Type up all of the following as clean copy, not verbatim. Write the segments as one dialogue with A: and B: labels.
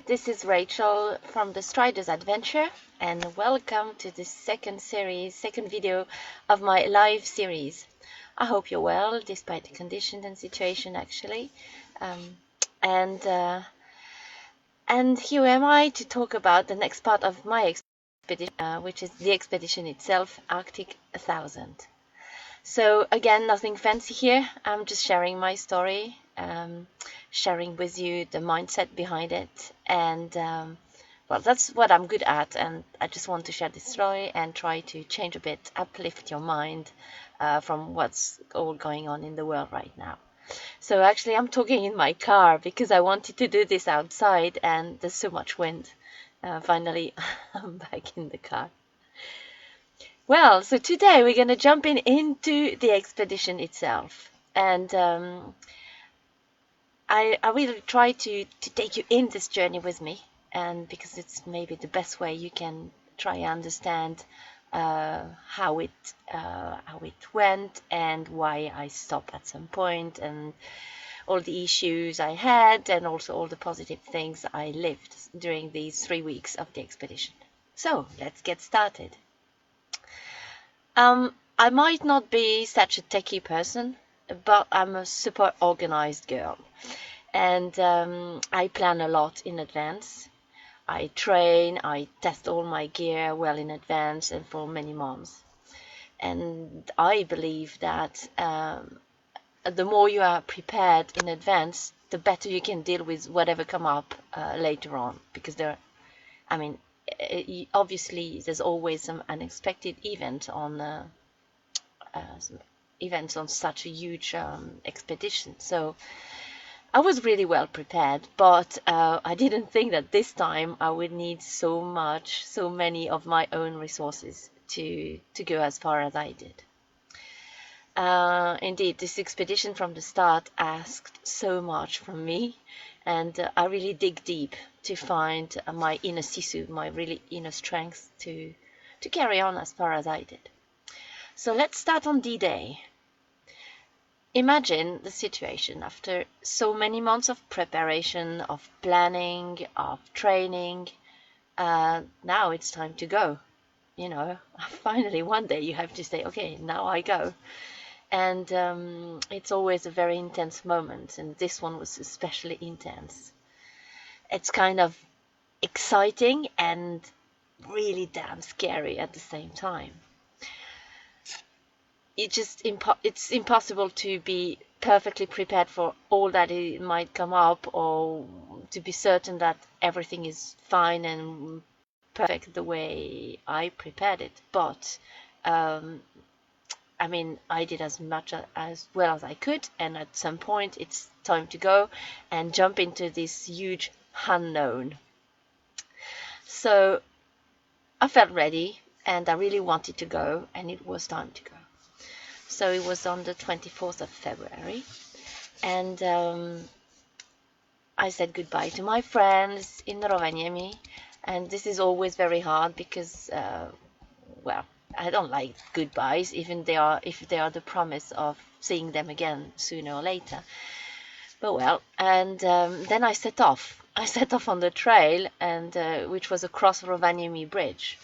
A: this is Rachel from the Striders Adventure, and welcome to the second video of my live series. I hope you're well, despite the conditions and situation, actually. And here am I to talk about the next part of my expedition, which is the expedition itself, Arctic 1000. So again, nothing fancy here. I'm just sharing my story, sharing with you the mindset behind it, and well, that's what I'm good at, and I just want to share this story and try to change a bit, uplift your mind from what's all going on in the world right now. So actually, I'm talking in my car because I wanted to do this outside, and there's so much wind. Finally, I'm back in the car. Well, so today we're going to jump into the expedition itself, and I will try to take you in this journey with me, and because it's maybe the best way you can try and understand how it went and why I stopped at some point, and all the issues I had, and also all the positive things I lived during these 3 weeks of the expedition. So let's get started. I might not be such a techie person, but I'm a super organized girl, and I plan a lot in advance. I train, I test all my gear well in advance and for many months. And I believe that the more you are prepared in advance, the better you can deal with whatever come up later on, because obviously there's always some unexpected events on such a huge expedition. So I was really well prepared, but I didn't think that this time I would need so many of my own resources to go as far as I did. Indeed, this expedition from the start asked so much from me, and I really dig deep to find my inner sisu, my really inner strength to carry on as far as I did. So let's start on D-Day. Imagine the situation after so many months of preparation, of planning, of training. Now it's time to go. Finally one day you have to say, okay, now I go. And it's always a very intense moment, and this one was especially intense. It's kind of exciting and really damn scary at the same time. It's impossible to be perfectly prepared for all that it might come up, or to be certain that everything is fine and perfect the way I prepared it. But I did as much as well as I could, and at some point it's time to go and jump into this huge unknown. So I felt ready, and I really wanted to go, and it was time to go. So it was on the 24th of February, and I said goodbye to my friends in Rovaniemi, and this is always very hard because, well, I don't like goodbyes, even if they are the promise of seeing them again sooner or later. But well, and then I set off. I set off on the trail, and which was across Rovaniemi Bridge,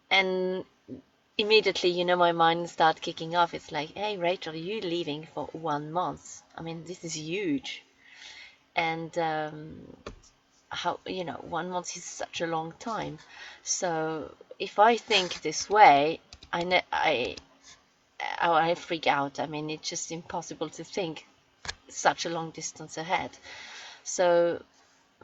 A: and immediately, my mind started kicking off. It's like, hey, Rachel, you leaving for 1 month? This is huge. And how 1 month is such a long time. So if I think this way, I freak out. It's just impossible to think such a long distance ahead. So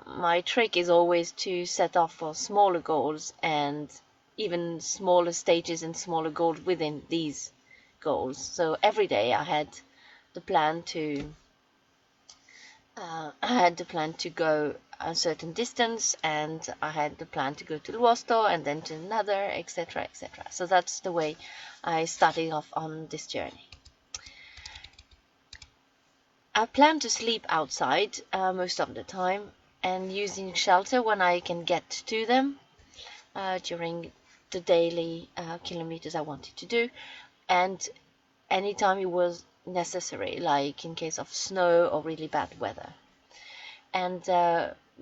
A: my trick is always to set off for smaller goals, and even smaller stages and smaller goals within these goals. So every day I had the plan to go a certain distance, and I had the plan to go to Luosto and then to another, etc., etc. So that's the way I started off on this journey. I plan to sleep outside most of the time, and using shelter when I can get to them during the daily kilometers I wanted to do, and anytime it was necessary, like in case of snow or really bad weather. And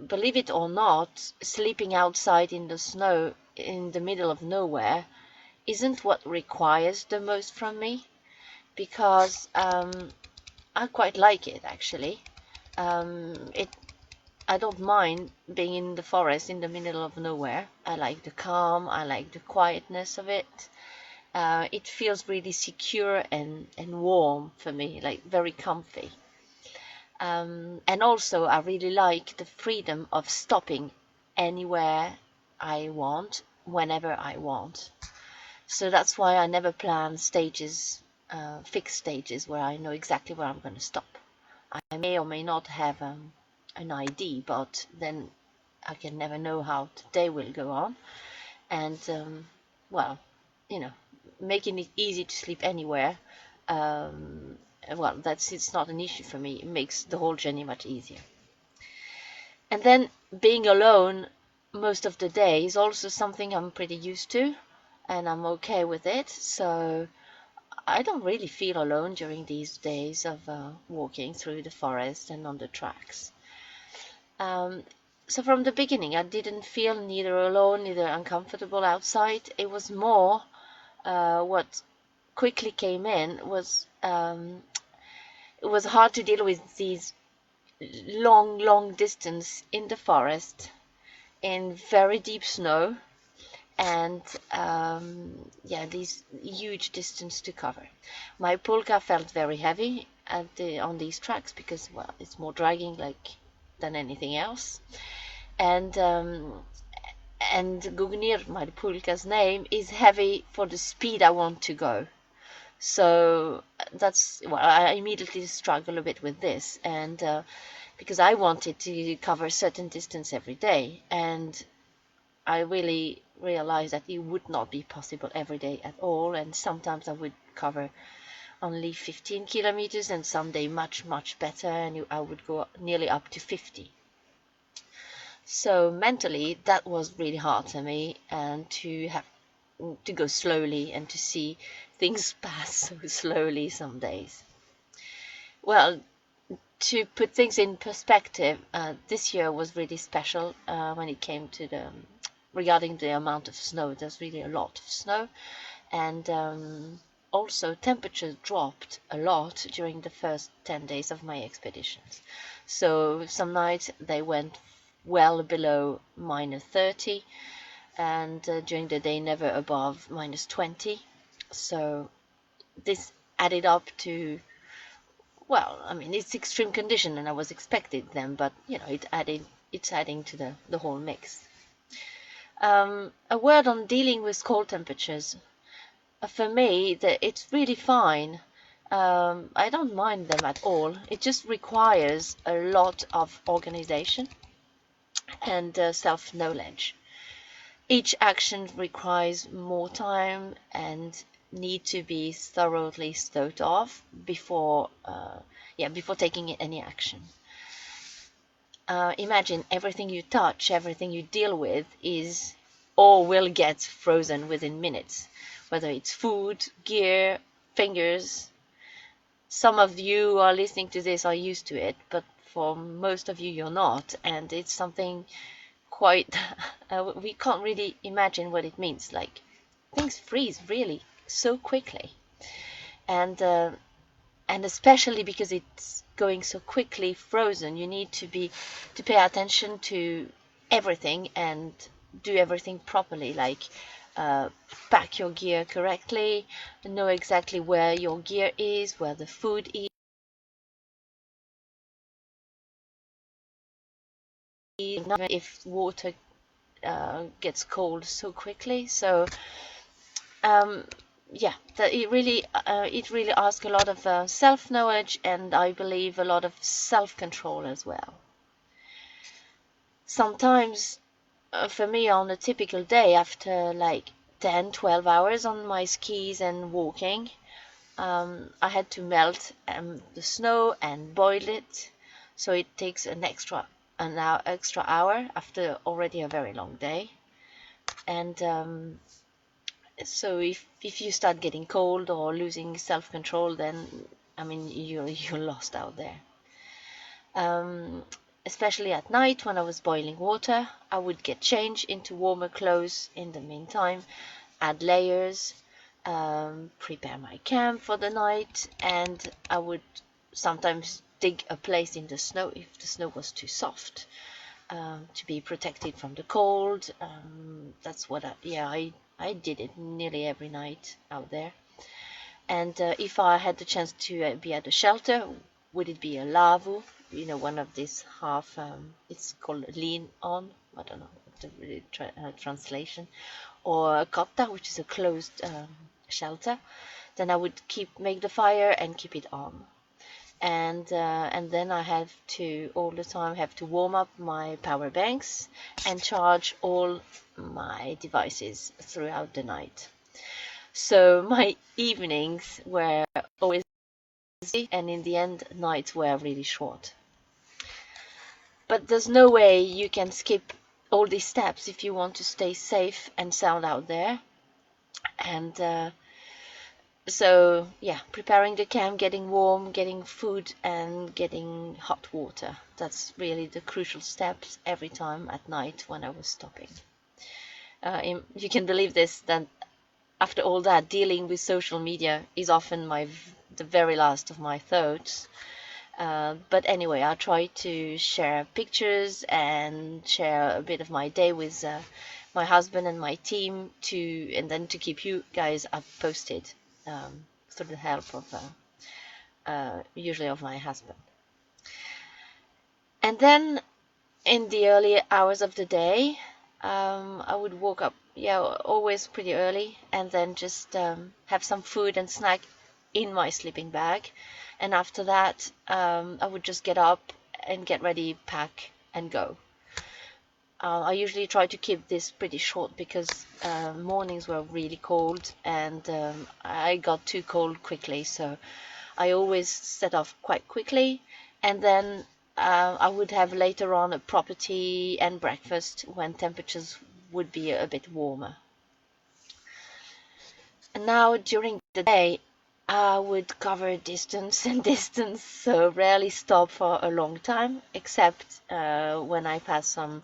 A: believe it or not, sleeping outside in the snow in the middle of nowhere isn't what requires the most from me, because I quite like it actually. It I don't mind being in the forest in the middle of nowhere. I like the calm, I like the quietness of it. It feels really secure and warm for me, like very comfy. And also, I really like the freedom of stopping anywhere I want, whenever I want. So that's why I never plan stages, fixed stages where I know exactly where I'm going to stop. I may or may not have an ID, but then I can never know how the day will go on. And well, you know, making it easy to sleep anywhere, um, well, it's not an issue for me. It makes the whole journey much easier. And then being alone most of the day is also something I'm pretty used to, and I'm okay with it. So I don't really feel alone during these days of walking through the forest and on the tracks. Um, so from the beginning, I didn't feel neither alone, neither uncomfortable outside. It was more what quickly came in was it was hard to deal with these long distance in the forest in very deep snow, and yeah, these huge distance to cover. My polka felt very heavy on these tracks because, well, it's more dragging like than anything else. And Gugnir, my polka's name, is heavy for the speed I want to go. So that's, well, I immediately struggle a bit with this, and because I wanted to cover a certain distance every day, and I really realized that it would not be possible every day at all, and sometimes I would cover only 15 kilometers, and someday much better, and I would go nearly up to 50. So mentally, that was really hard for me, and to have to go slowly and to see things pass so slowly some days. Well, to put things in perspective, this year was really special when it came to the regarding the amount of snow. There's really a lot of snow, and also temperatures dropped a lot during the first 10 days of my expeditions. So some nights they went well below -30, and during the day never above -20. So this added up to, well, I mean, it's extreme condition and I was expected them, but you know, it's adding to the whole mix. A word on dealing with cold temperatures. For me, it's really fine. I don't mind them at all. It just requires a lot of organization and self-knowledge. Each action requires more time and need to be thoroughly thought of before, before taking any action. Imagine everything you touch, everything you deal with is or will get frozen within minutes, whether it's food, gear, fingers. Some of you who are listening to this are used to it, but for most of you, you're not, and it's something quite we can't really imagine what it means. Like, things freeze really so quickly, and especially because it's going so quickly frozen, you need to pay attention to everything and do everything properly, like pack your gear correctly, know exactly where your gear is, where the food is, if water gets cold so quickly. So um, yeah, it really asks a lot of self-knowledge, and I believe a lot of self-control as well. Sometimes for me, on a typical day, after like 10-12 hours on my skis and walking, I had to melt the snow and boil it, so it takes extra hour after already a very long day. And so if you start getting cold or losing self-control, then I mean you're lost out there. especially at night when I was boiling water, I would get changed into warmer clothes in the meantime, add layers, prepare my camp for the night, and I would sometimes dig a place in the snow if the snow was too soft, to be protected from the cold. That's what I did it nearly every night out there. And if I had the chance to be at a shelter, would it be a lavu? One of these half, it's called lean on, I don't know the really translation, or a cotta, which is a closed shelter. Then I would make the fire and keep it on. And then I have to all the time have to warm up my power banks and charge all my devices throughout the night. So my evenings were always busy, and in the end, nights were really short. But there's no way you can skip all these steps if you want to stay safe and sound out there. And so, yeah, preparing the camp, getting warm, getting food, and getting hot water. That's really the crucial steps every time at night when I was stopping. You can believe this, that after all that, dealing with social media is often the very last of my thoughts. But anyway, I try to share pictures and share a bit of my day with my husband and my team and then to keep you guys up posted through the help of usually of my husband. And then in the early hours of the day, I would wake up, always pretty early, and then just have some food and snack in my sleeping bag. And after that, I would just get up and get ready, pack, and go. I usually try to keep this pretty short because mornings were really cold, and I got too cold quickly, so I always set off quite quickly, and then I would have later on a proper tea and breakfast when temperatures would be a bit warmer. And now during the day, I would cover distance and distance, so rarely stop for a long time, except when I pass some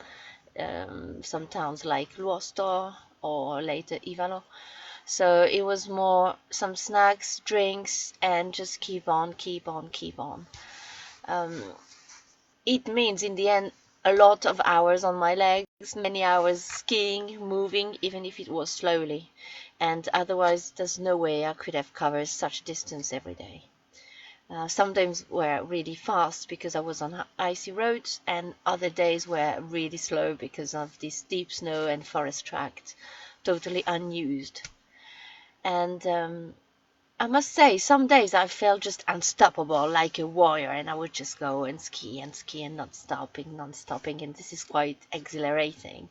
A: towns like Luosto or later Ivalo. So it was more some snacks, drinks, and just keep on. It means in the end a lot of hours on my legs, many hours skiing, moving, even if it was slowly. And otherwise, there's no way I could have covered such distance every day. Some days were really fast because I was on icy roads, and other days were really slow because of this deep snow and forest tract, totally unused. And I must say, some days I felt just unstoppable, like a warrior, and I would just go and ski and not stopping, and this is quite exhilarating.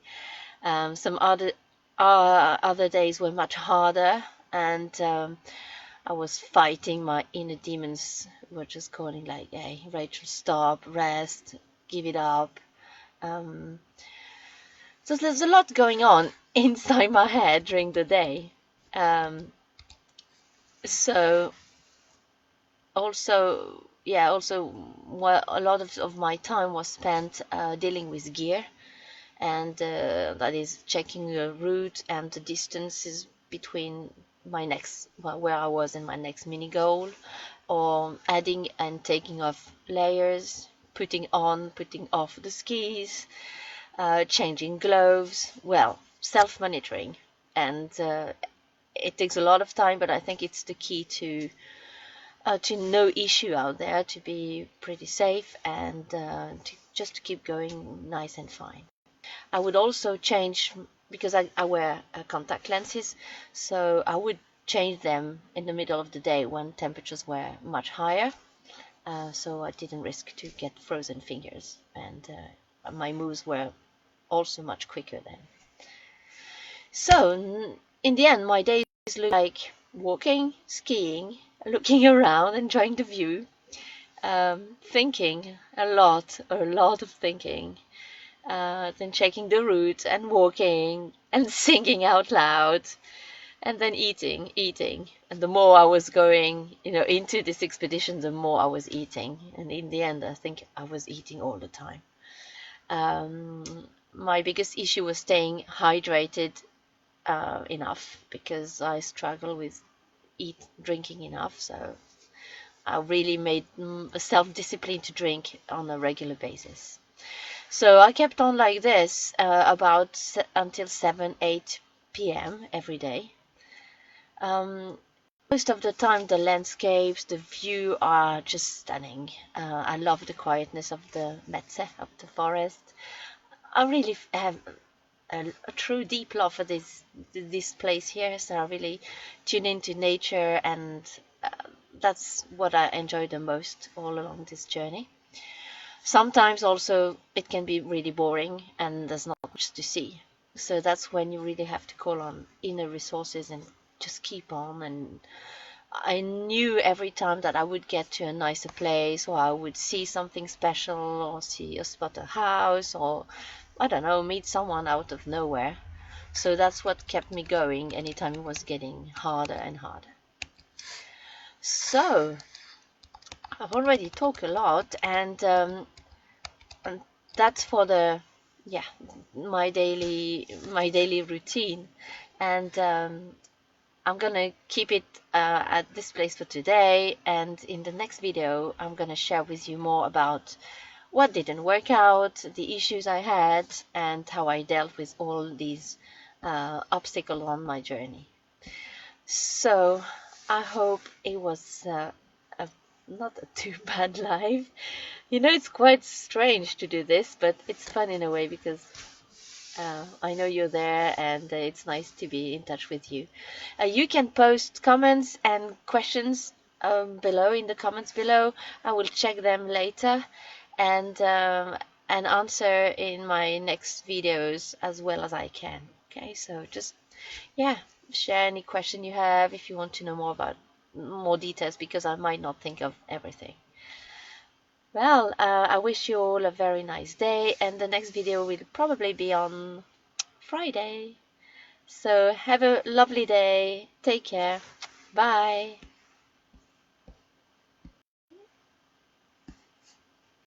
A: Some other days were much harder, and I was fighting my inner demons, who were just calling like, "Hey, Rachel, stop, rest, give it up." So there's a lot going on inside my head during the day. So also, well, a lot of my time was spent dealing with gear, and that is checking the route and the distances between where I was and my next mini goal, or adding and taking off layers, putting off the skis, changing gloves, well, self-monitoring. And it takes a lot of time, but I think it's the key to no issue out there, to be pretty safe, and just to keep going nice and fine. I would also change, because I wear contact lenses, so I would change them in the middle of the day when temperatures were much higher, so I didn't risk to get frozen fingers, and my moves were also much quicker then. So in the end, my days look like walking, skiing, looking around, enjoying the view, thinking a lot of thinking, then checking the route and walking and singing out loud, and then eating. And the more I was going, into this expedition, the more I was eating. And in the end, I think I was eating all the time. Um, my biggest issue was staying hydrated enough, because I struggle with drinking enough. So I really made a self-discipline to drink on a regular basis. So I kept on like this until 7, 8 p.m. every day. Most of the time, the landscapes, the view are just stunning. I love the quietness of the Metze, of the forest. I really have a true deep love for this place here, so I really tune into nature, and uh, that's what I enjoy the most all along this journey. Sometimes also it can be really boring and there's not much to see. So that's when you really have to call on inner resources and just keep on. And I knew every time that I would get to a nicer place, or I would see something special, or spot a house, or I don't know, meet someone out of nowhere. So that's what kept me going anytime it was getting harder and harder. So I've already talked a lot, and that's for the yeah my daily routine, and I'm gonna keep it at this place for today. And in the next video, I'm gonna share with you more about what didn't work out, the issues I had, and how I dealt with all these obstacles on my journey. So I hope it was not a too bad life. It's quite strange to do this, but it's fun in a way, because I know you're there, and it's nice to be in touch with you. You can post comments and questions below, in the comments below. I will check them later, and answer in my next videos as well as I can. Okay, so just share any question you have if you want to know more about more details, because I might not think of everything. Well, I wish you all a very nice day, and the next video will probably be on Friday. So have a lovely day. Take care. Bye.